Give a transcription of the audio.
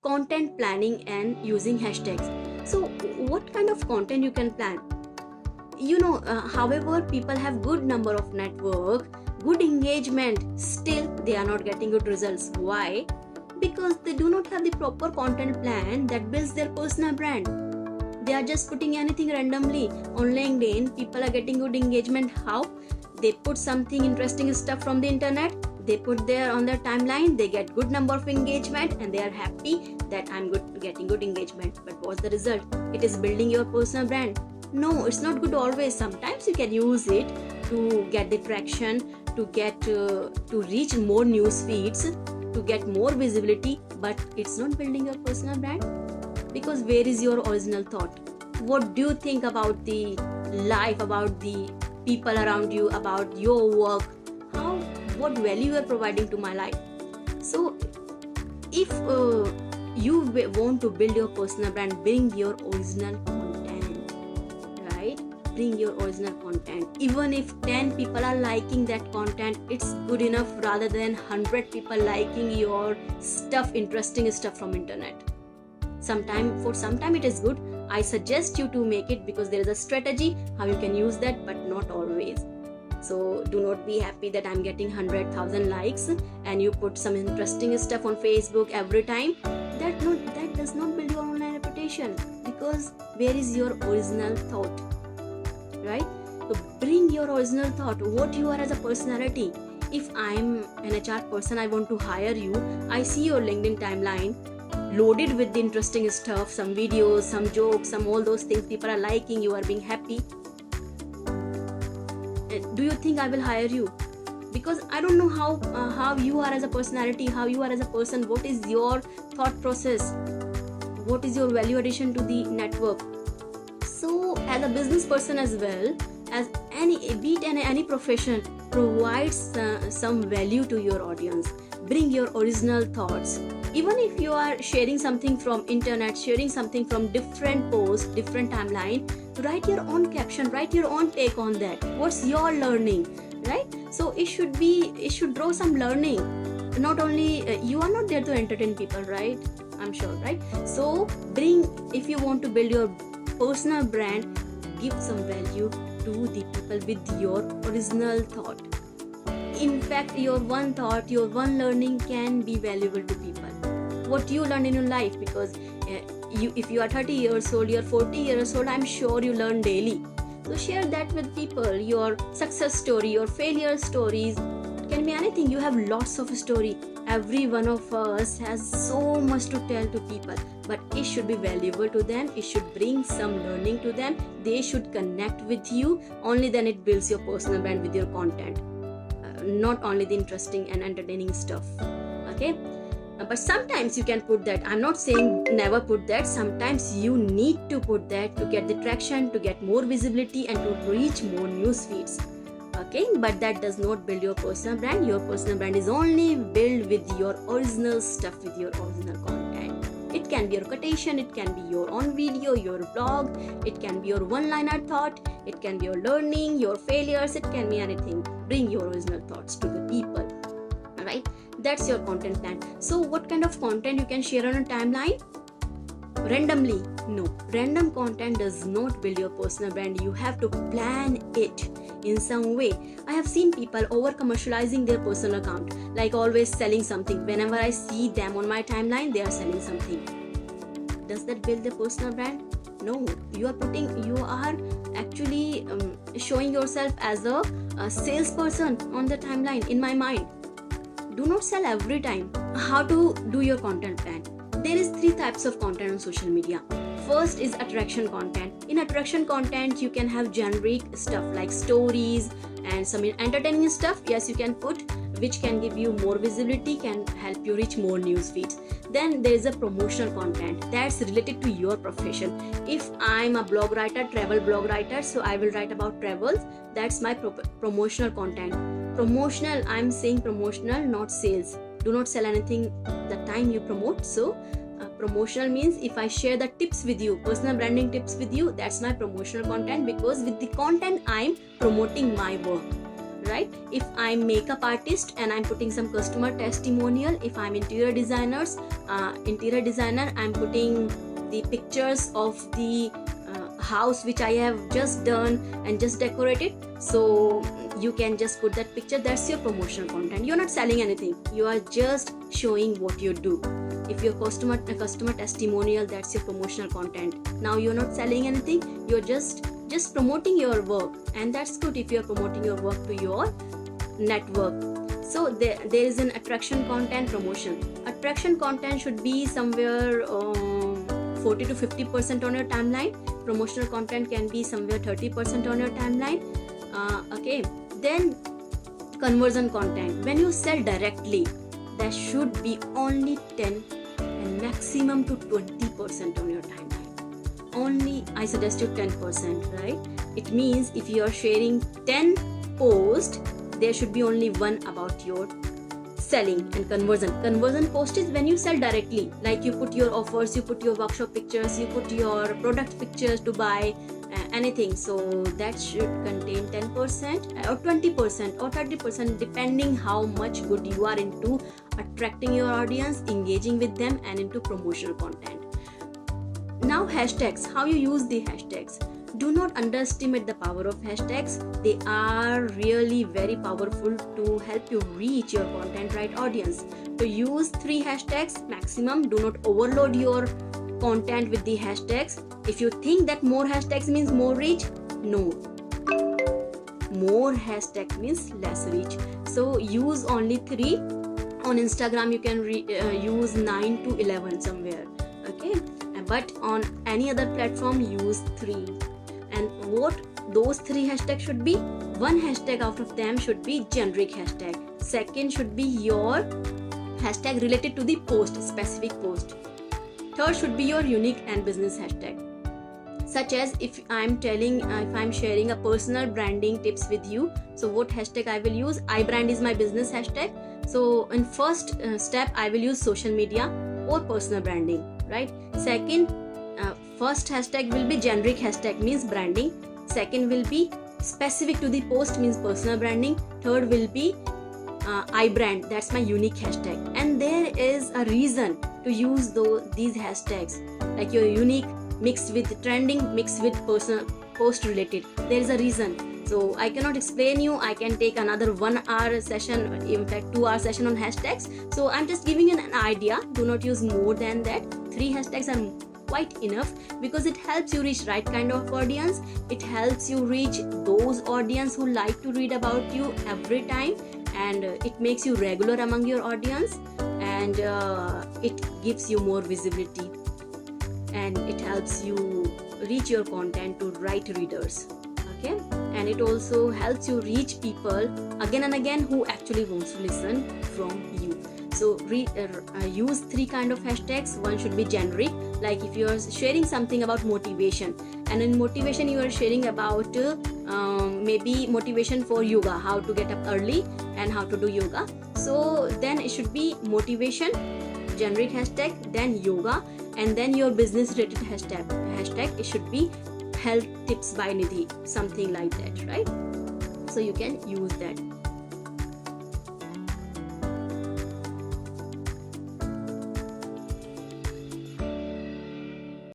content planning and using hashtags. So what kind of content you can plan? However, people have good number of network, good engagement, still they are not getting good results. Why? Because they do not have the proper content plan that builds their personal brand. They are just putting anything randomly on LinkedIn. People are getting good engagement. How? They put something interesting stuff from the internet, they put there on their timeline, they get good number of engagement, and they are happy that I'm getting good engagement. But what's the result? It is building your personal brand. No, it's not good always. Sometimes you can use it to get the traction, to reach more news feeds, to get more visibility, but it's not building your personal brand. Because where is your original thought? What do you think about the life, about the people around you, about your work? What value you are providing to my life? So if you want to build your personal brand, bring your original content, right? Bring your original content. Even if 10 people are liking that content, it's good enough, rather than 100 people liking your stuff, interesting stuff from internet. For some time it is good. I suggest you to make it, because there is a strategy how you can use that, but not always. So do not be happy that I'm getting 100,000 likes and you put some interesting stuff on Facebook every time. That does not build your online reputation, because where is your original thought, right? So bring your original thought, what you are as a personality. If I'm an HR person, I want to hire you, I see your LinkedIn timeline loaded with the interesting stuff, some videos, some jokes, some all those things, people are liking, you are being happy. Do you think I will hire you? Because I don't know how you are as a personality, how you are as a person, what is your thought process, what is your value addition to the network. So as a business person as well, as any profession, provides some value to your audience. Bring your original thoughts. Even if you are sharing something from internet, sharing something from different posts, different timeline, write your own caption, write your own take on that. What's your learning, right? So it should draw some learning. Not only you are not there to entertain people, right? I'm sure, right? So if you want to build your personal brand, give some value to the people with your original thought. In fact, your one thought, your one learning can be valuable to people. What you learn in your life, because if you are 30 years old, you're 40 years old, I'm sure you learn daily. So share that with people, your success story, your failure stories. It can be anything. You have lots of story. Every one of us has so much to tell to people, but it should be valuable to them. It should bring some learning to them. They should connect with you. Only then it builds your personal brand with your content. Not only the interesting and entertaining stuff. Okay? But sometimes you can put that. I'm not saying never put that. Sometimes you need to put that to get the traction, to get more visibility, and to reach more news feeds. Okay, but that does not build your personal brand. Your personal brand is only built with your original stuff, with your original content. It can be your quotation, it can be your own video, your blog, it can be your one-liner thought, it can be your learning, your failures, it can be anything. Bring your original thoughts to the people, right? That's your content plan. So what kind of content you can share on a timeline? Randomly? No. Random content does not build your personal brand. You have to plan it in some way. I have seen people over commercializing their personal account, like always selling something. Whenever I see them on my timeline, they are selling something. Does that build the personal brand? No. You are actually showing yourself as a salesperson on the timeline. In my mind, do not sell every time. How to do your content plan? There is 3 types of content on social media. First is attraction content. In attraction content, you can have generic stuff like stories and some entertaining stuff. Yes, you can put, which can give you more visibility, can help you reach more news feeds. Then there is a promotional content that's related to your profession. If I'm a blog writer, travel blog writer, so I will write about travels. That's my promotional content. Promotional, I'm saying promotional, not sales. Do not sell anything the time you promote. So promotional means if I share the tips with you, personal branding tips with you, that's my promotional content, because with the content I'm promoting my work. right? If I'm makeup artist and I'm putting some customer testimonial, if I'm interior designer, I'm putting the pictures of the house which I have just done and just decorated, so you can just put that picture. That's your promotional content. You're not selling anything, you are just showing what you do. If your customer testimonial, that's your promotional content. Now you're not selling anything, you're just promoting your work, and that's good if you're promoting your work to your network. So there is an attraction content, promotion. Attraction content should be somewhere 40 to 50% on your timeline. Promotional content can be somewhere 30% on your timeline. Okay, then conversion content. When you sell directly, there should be only 10 and maximum to 20% on your timeline. Only, I suggest you 10%, right? It means if you are sharing 10 posts, there should be only one about your selling and conversion. Conversion post is when you sell directly, like you put your offers, you put your workshop pictures, you put your product pictures to buy anything. So that should contain 10% or 20% or 30%, depending how much good you are into attracting your audience, engaging with them, and into promotional content. Now hashtags, how you use the hashtags. Do not underestimate the power of hashtags. They are really very powerful to help you reach your content right audience. So use 3 hashtags maximum. Do not overload your content with the hashtags. If you think that more hashtags means more reach, no. More hashtag means less reach. So use only 3. On Instagram you can use 9 to 11 somewhere. Okay, but on any other platform use 3. And what those 3 hashtags should be? 1 hashtag out of them should be generic hashtag. Second should be your hashtag related to the post, specific post. Third should be your unique and business hashtag. Such as if I'm sharing a personal branding tips with you, so what hashtag I will use? iBrand is my business hashtag. So in first step I will use social media or personal branding, right? Second, first hashtag will be generic hashtag, means branding. Second will be specific to the post, means personal branding. Third will be iBrand, that's my unique hashtag. And there is a reason to use these hashtags, like your unique mixed with trending, mixed with personal post related. There is a reason. So I cannot explain you. I can take another 1 hour session, in fact 2 hour session on hashtags. So I'm just giving you an idea. Do not use more than that. 3 hashtags are quite enough, because it helps you reach right kind of audience. It helps you reach those audience who like to read about you every time, and it makes you regular among your audience, and it gives you more visibility, and it helps you reach your content to right readers. Okay, and it also helps you reach people again and again who actually wants to listen from you. So use 3 kind of hashtags. One should be generic, like if you are sharing something about motivation, and in motivation you are sharing about maybe motivation for yoga, how to get up early and how to do yoga. So then it should be motivation, generic hashtag, then yoga, and then your business related hashtag. It should be health tips by Nidhi, something like that, right? So you can use that.